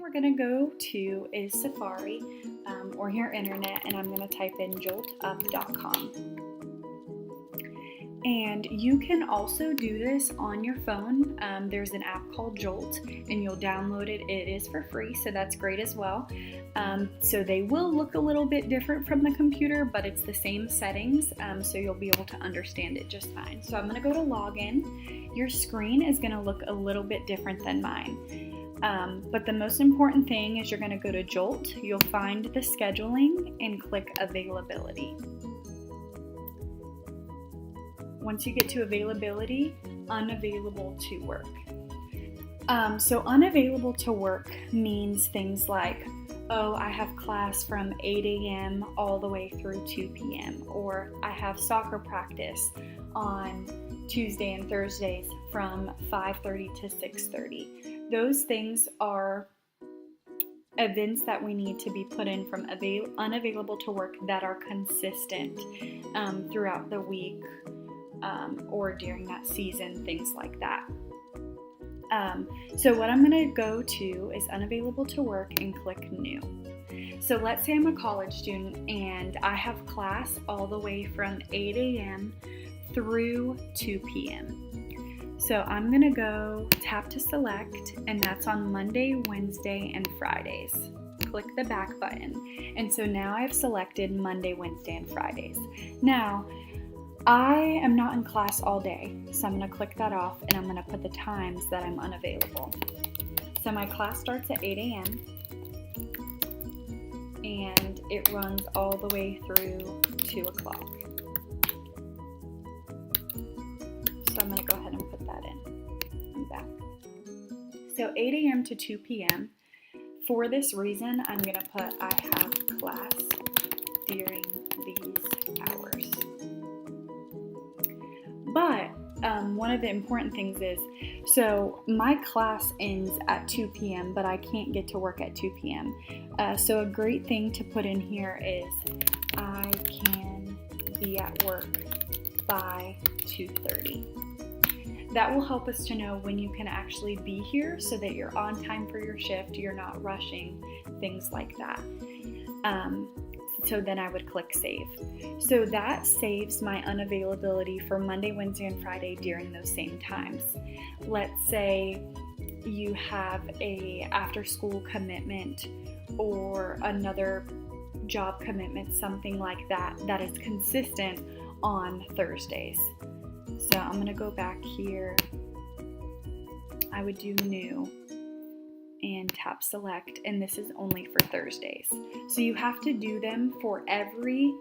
we're going to go to is Safari or your internet, and I'm going to type in joltup.com. And you can also do this on your phone. There's an app called Jolt, and you'll download it. It is for free, so that's great as well. So they will look a little bit different from the computer, but it's the same settings, so you'll be able to understand it just fine. So I'm going to go to login. Your screen is going to look a little bit different than mine. But the most important thing is you're going to go to Jolt. You'll find the scheduling and click availability. Once you get to availability, unavailable to work. So unavailable to work means things like, oh, I have class from 8 a.m. all the way through 2 p.m. Or I have soccer practice on Tuesday and Thursdays from 5:30 to 6:30. Those things are events that we need to be put in from unavailable to work that are consistent throughout the week. Or during that season, things like that. So what I'm going to go to is unavailable to work and click new. So let's say I'm a college student and I have class all the way from 8 a.m. through 2 p.m. So I'm going to go tap to select, and that's on Monday, Wednesday, and Fridays. Click the back button. And so now I've selected Monday, Wednesday, and Fridays. Now, I am not in class all day, so I'm going to click that off, and I'm going to put the times that I'm unavailable. So my class starts at 8 a.m. and it runs all the way through 2 o'clock. So I'm going to go ahead and put that in. I'm back. So 8 a.m. to 2 p.m. For this reason, I'm going to put I have class during these hours. But one of the important things is, so my class ends at 2 p.m., but I can't get to work at 2 p.m. So a great thing to put in here is I can be at work by 2:30. That will help us to know when you can actually be here so that you're on time for your shift, you're not rushing, things like that. So then I would click save. So that saves my unavailability for Monday, Wednesday, and Friday during those same times. Let's say you have a after school commitment or another job commitment, something like that, that is consistent on Thursdays. So I'm going to go back here. I would do new and tap select, and this is only for Thursdays. So you have to do them for every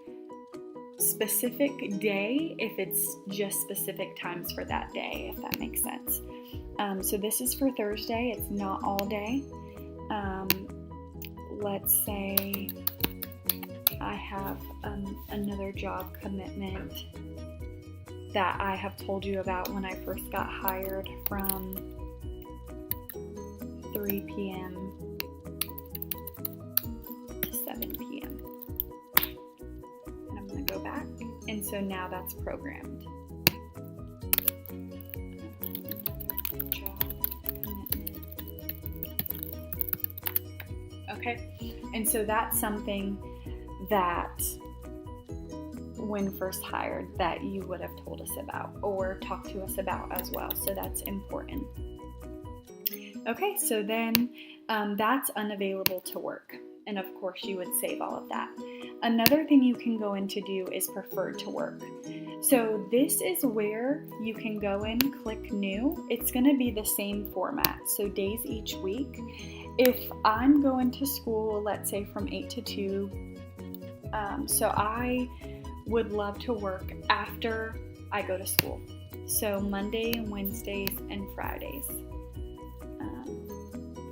specific day if it's just specific times for that day, if that makes sense. So this is for Thursday, it's not all day. Let's say I have another job commitment that I have told you about when I first got hired from 3 p.m. to 7 p.m. And I'm going to go back, and so now that's programmed. Okay, and so that's something that when first hired that you would have told us about or talked to us about as well, so that's important. Okay, so then that's unavailable to work, and of course you would save all of that. Another thing you can go in to do is preferred to work. So this is where you can go in, click new. It's going to be the same format, so days each week. If I'm going to school, let's say from 8 to 2, so I would love to work after I go to school. So Monday, Wednesdays, and Fridays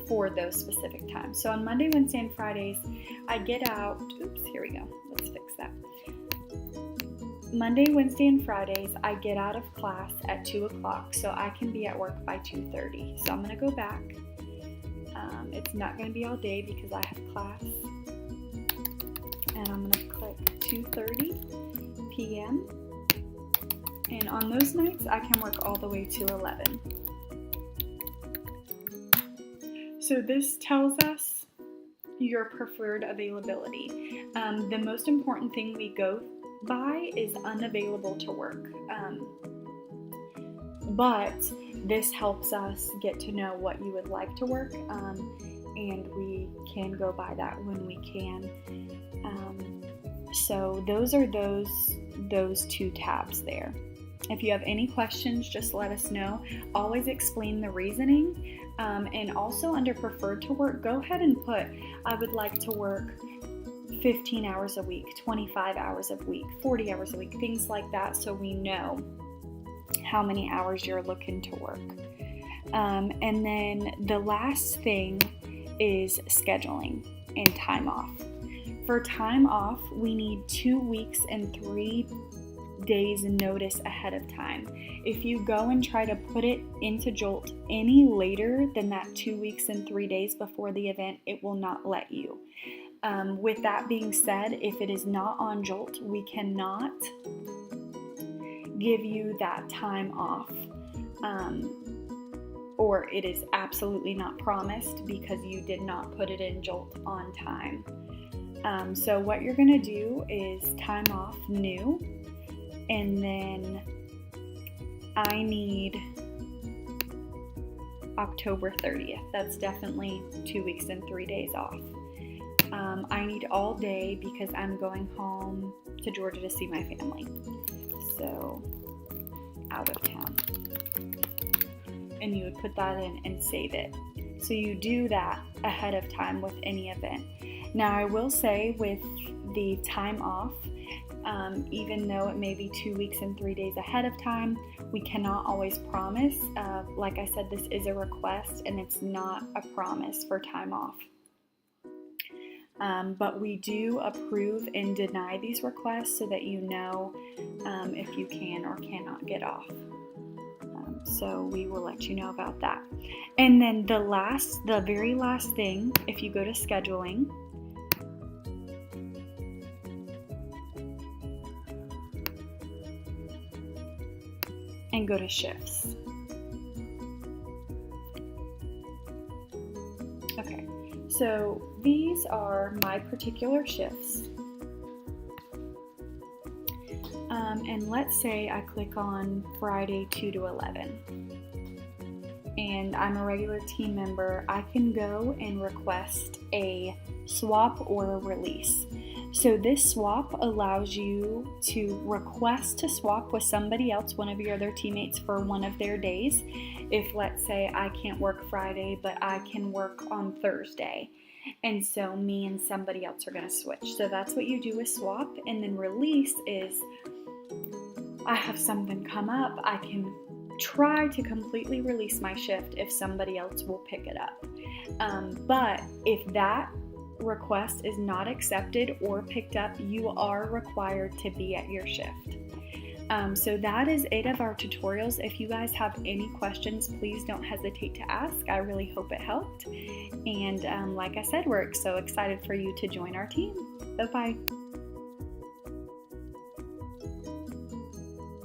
for those specific times. So on Monday, Wednesday, and Fridays, I get out, here we go, let's fix that. Monday, Wednesday, and Fridays, I get out of class at 2 o'clock, so I can be at work by 2:30. So I'm going to go back. It's not going to be all day because I have class. And I'm going to click 2:30 p.m. And on those nights, I can work all the way to 11. So this tells us your preferred availability. The most important thing we go by is unavailable to work. But this helps us get to know what you would like to work, and we can go by that when we can. So those are those two tabs there. If you have any questions, just let us know. Always explain the reasoning. And also under preferred to work, go ahead and put, I would like to work 15 hours a week, 25 hours a week, 40 hours a week, things like that, so we know how many hours you're looking to work. And then the last thing is scheduling and time off. For time off, we need 2 weeks and 3 days notice ahead of time. If you go and try to put it into Jolt any later than that 2 weeks and 3 days before the event, it will not let you. With that being said, if it is not on Jolt, we cannot give you that time off, or it is absolutely not promised because you did not put it in Jolt on time. So what you're going to do is time off new, and then I need October 30th. That's definitely 2 weeks and 3 days off. I need all day because I'm going home to Georgia to see my family. So, out of town. And you would put that in and save it. So you do that ahead of time with any event. Now I will say with the time off, even though it may be 2 weeks and 3 days ahead of time, we cannot always promise. Like I said, this is a request and it's not a promise for time off. But we do approve and deny these requests so that you know if you can or cannot get off. So we will let you know about that. And then the very last thing, if you go to scheduling, and go to shifts. Okay, so these are my particular shifts. And let's say I click on Friday 2 to 11. And I'm a regular team member. I can go and request a swap or a release. So this swap allows you to request to swap with somebody else, one of your other teammates, for one of their days. If, let's say, I can't work Friday, but I can work on Thursday. And so me and somebody else are going to switch. So that's what you do with swap. And then release is, I have something come up, I can try to completely release my shift if somebody else will pick it up. But if that request is not accepted or picked up, you are required to be at your shift. So that is it of our tutorials. If you guys have any questions, please don't hesitate to ask. I really hope it helped. And like I said, we're so excited for you to join our team. Bye-bye.